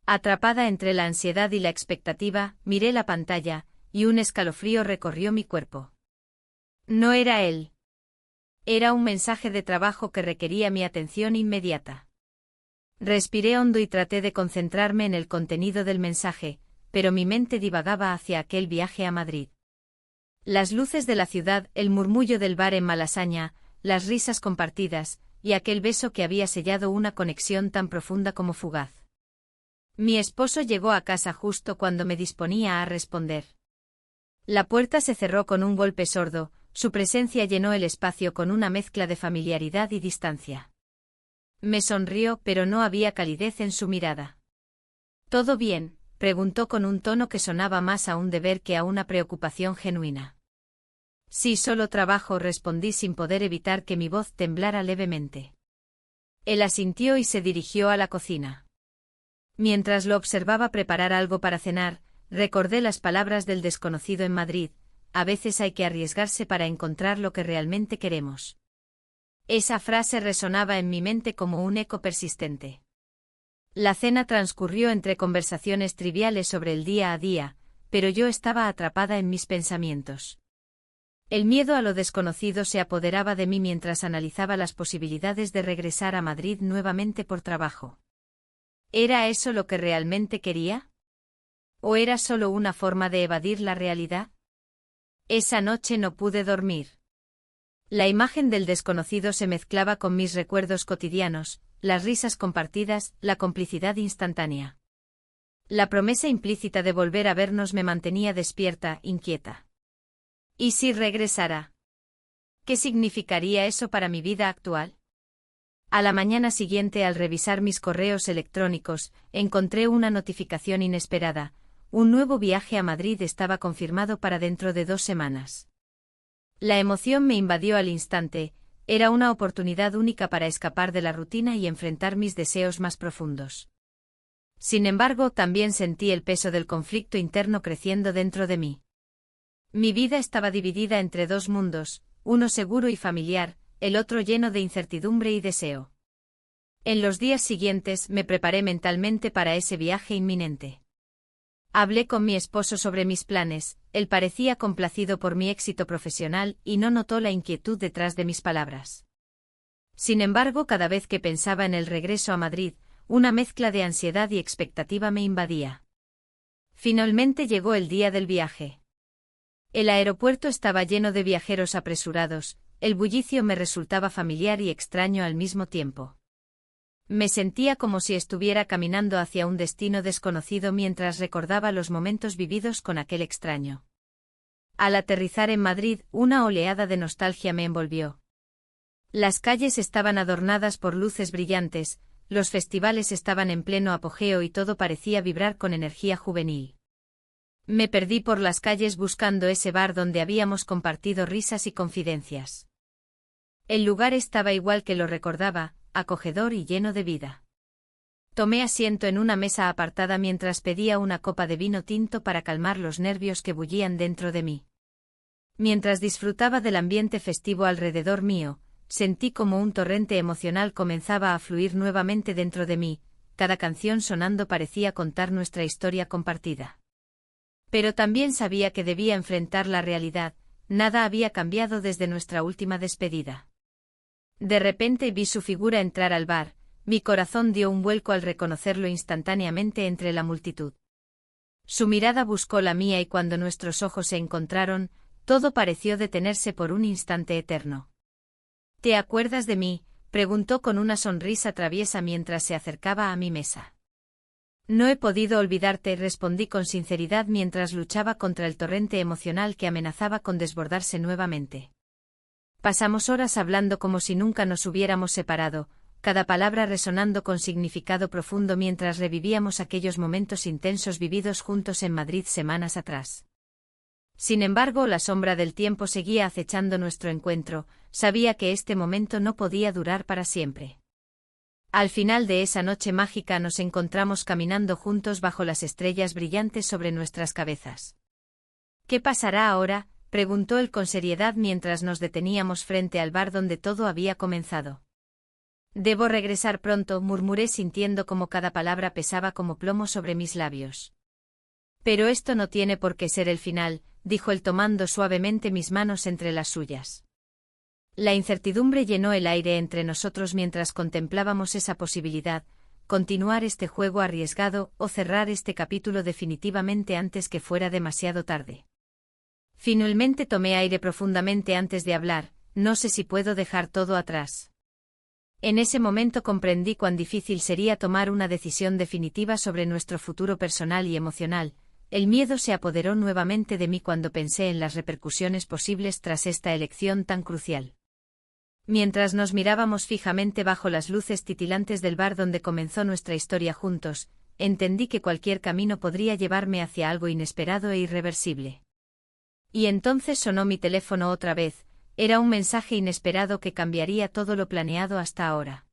Atrapada entre la ansiedad y la expectativa, miré la pantalla, y un escalofrío recorrió mi cuerpo. No era él. Era un mensaje de trabajo que requería mi atención inmediata. Respiré hondo y traté de concentrarme en el contenido del mensaje, pero mi mente divagaba hacia aquel viaje a Madrid. Las luces de la ciudad, el murmullo del bar en Malasaña, las risas compartidas, y aquel beso que había sellado una conexión tan profunda como fugaz. Mi esposo llegó a casa justo cuando me disponía a responder. La puerta se cerró con un golpe sordo, su presencia llenó el espacio con una mezcla de familiaridad y distancia. Me sonrió, pero no había calidez en su mirada. ¿Todo bien?, preguntó con un tono que sonaba más a un deber que a una preocupación genuina. Sí, solo trabajo, respondí sin poder evitar que mi voz temblara levemente. Él asintió y se dirigió a la cocina. Mientras lo observaba preparar algo para cenar, recordé las palabras del desconocido en Madrid: a veces hay que arriesgarse para encontrar lo que realmente queremos. Esa frase resonaba en mi mente como un eco persistente. La cena transcurrió entre conversaciones triviales sobre el día a día, pero yo estaba atrapada en mis pensamientos. El miedo a lo desconocido se apoderaba de mí mientras analizaba las posibilidades de regresar a Madrid nuevamente por trabajo. ¿Era eso lo que realmente quería? ¿O era solo una forma de evadir la realidad? Esa noche no pude dormir. La imagen del desconocido se mezclaba con mis recuerdos cotidianos, las risas compartidas, la complicidad instantánea. La promesa implícita de volver a vernos me mantenía despierta, inquieta. ¿Y si regresara? ¿Qué significaría eso para mi vida actual? A la mañana siguiente, al revisar mis correos electrónicos, encontré una notificación inesperada: un nuevo viaje a Madrid estaba confirmado para dentro de 2 semanas. La emoción me invadió al instante. Era una oportunidad única para escapar de la rutina y enfrentar mis deseos más profundos. Sin embargo, también sentí el peso del conflicto interno creciendo dentro de mí. Mi vida estaba dividida entre 2 mundos, uno seguro y familiar, el otro lleno de incertidumbre y deseo. En los días siguientes me preparé mentalmente para ese viaje inminente. Hablé con mi esposo sobre mis planes. Él parecía complacido por mi éxito profesional y no notó la inquietud detrás de mis palabras. Sin embargo, cada vez que pensaba en el regreso a Madrid, una mezcla de ansiedad y expectativa me invadía. Finalmente llegó el día del viaje. El aeropuerto estaba lleno de viajeros apresurados. El bullicio me resultaba familiar y extraño al mismo tiempo. Me sentía como si estuviera caminando hacia un destino desconocido mientras recordaba los momentos vividos con aquel extraño. Al aterrizar en Madrid, una oleada de nostalgia me envolvió. Las calles estaban adornadas por luces brillantes, los festivales estaban en pleno apogeo y todo parecía vibrar con energía juvenil. Me perdí por las calles buscando ese bar donde habíamos compartido risas y confidencias. El lugar estaba igual que lo recordaba, acogedor y lleno de vida. Tomé asiento en una mesa apartada mientras pedía una copa de vino tinto para calmar los nervios que bullían dentro de mí. Mientras disfrutaba del ambiente festivo alrededor mío, sentí como un torrente emocional comenzaba a fluir nuevamente dentro de mí. Cada canción sonando parecía contar nuestra historia compartida. Pero también sabía que debía enfrentar la realidad. Nada había cambiado desde nuestra última despedida. De repente vi su figura entrar al bar. Mi corazón dio un vuelco al reconocerlo instantáneamente entre la multitud. Su mirada buscó la mía y cuando nuestros ojos se encontraron, todo pareció detenerse por un instante eterno. ¿Te acuerdas de mí?, preguntó con una sonrisa traviesa mientras se acercaba a mi mesa. No he podido olvidarte, respondí con sinceridad mientras luchaba contra el torrente emocional que amenazaba con desbordarse nuevamente. Pasamos horas hablando como si nunca nos hubiéramos separado, cada palabra resonando con significado profundo mientras revivíamos aquellos momentos intensos vividos juntos en Madrid semanas atrás. Sin embargo, la sombra del tiempo seguía acechando nuestro encuentro, sabía que este momento no podía durar para siempre. Al final de esa noche mágica nos encontramos caminando juntos bajo las estrellas brillantes sobre nuestras cabezas. ¿Qué pasará ahora?, preguntó él con seriedad mientras nos deteníamos frente al bar donde todo había comenzado. Debo regresar pronto, murmuré sintiendo como cada palabra pesaba como plomo sobre mis labios. Pero esto no tiene por qué ser el final, dijo él tomando suavemente mis manos entre las suyas. La incertidumbre llenó el aire entre nosotros mientras contemplábamos esa posibilidad, continuar este juego arriesgado o cerrar este capítulo definitivamente antes que fuera demasiado tarde. Finalmente tomé aire profundamente antes de hablar, no sé si puedo dejar todo atrás. En ese momento comprendí cuán difícil sería tomar una decisión definitiva sobre nuestro futuro personal y emocional. El miedo se apoderó nuevamente de mí cuando pensé en las repercusiones posibles tras esta elección tan crucial. Mientras nos mirábamos fijamente bajo las luces titilantes del bar donde comenzó nuestra historia juntos, entendí que cualquier camino podría llevarme hacia algo inesperado e irreversible. Y entonces sonó mi teléfono otra vez, era un mensaje inesperado que cambiaría todo lo planeado hasta ahora.